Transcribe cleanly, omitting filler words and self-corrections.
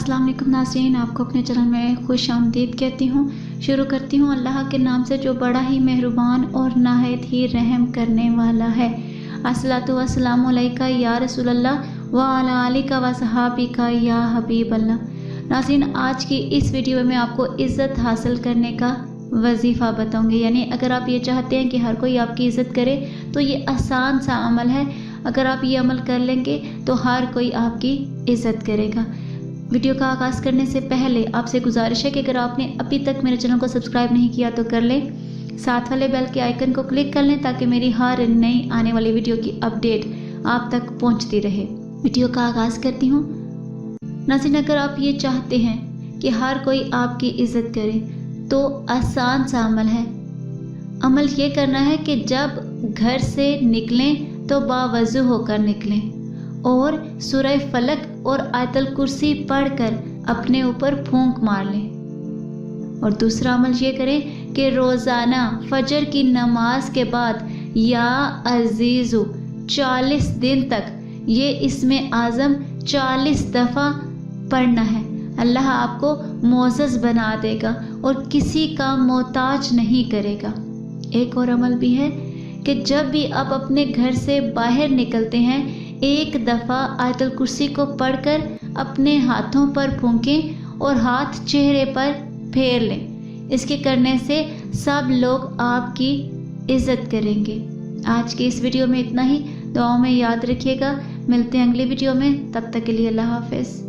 अस्सलाम वालेकुम नाज़रीन, आपको अपने चैनल में खुश आमदीद कहती हूँ। शुरू करती हूँ अल्लाह के नाम से जो बड़ा ही मेहरबान और नहायत ही रहम करने वाला है। अस्सलातु वस्सलामु अलैका या रसूल अल्लाह व अला आलिका व सहाबिका या हबीब अल्लाह। नाज़रीन, आज की इस वीडियो में आपको इज़्ज़त हासिल करने का वजीफ़ा बताऊंगी। यानी अगर आप ये चाहते हैं कि हर कोई आपकी इज़्ज़त करे तो ये आसान सा अमल है। अगर आप ये अमल कर लेंगे तो हर कोई आपकी इज़्ज़त करेगा। वीडियो का आगाज़ करने से पहले आपसे गुजारिश है कि अगर आपने अभी तक मेरे चैनल को सब्सक्राइब नहीं किया तो कर लें, साथ वाले बेल के आइकन को क्लिक कर लें ताकि मेरी हर नई आने वाली वीडियो की अपडेट आप तक पहुंचती रहे। वीडियो का आगाज़ करती हूँ। नाज़रीन, अगर आप ये चाहते हैं कि हर कोई आपकी इज़्ज़त करे तो आसान सा अमल है। अमल ये करना है कि जब घर से निकलें तो बावज़ू होकर निकलें और सूरह फलक और आयतल कुर्सी पढ़कर अपने ऊपर फूंक मार लें। और दूसरा अमल ये करें कि रोज़ाना फजर की नमाज के बाद या अजीज़ु 40 दिन तक ये इसमें आज़म 40 दफ़ा पढ़ना है। अल्लाह आपको मोअज़्ज़ज़ बना देगा और किसी का मोहताज नहीं करेगा। एक और अमल भी है कि जब भी आप अपने घर से बाहर निकलते हैं एक दफ़ा आयतल कुर्सी को पढ़कर अपने हाथों पर फूंकें और हाथ चेहरे पर फेर लें। इसके करने से सब लोग आपकी इज़्ज़त करेंगे। आज की इस वीडियो में इतना ही। दुआओं में याद रखिएगा। मिलते हैं अगली वीडियो में, तब तक के लिए अल्लाह हाफ़िज़।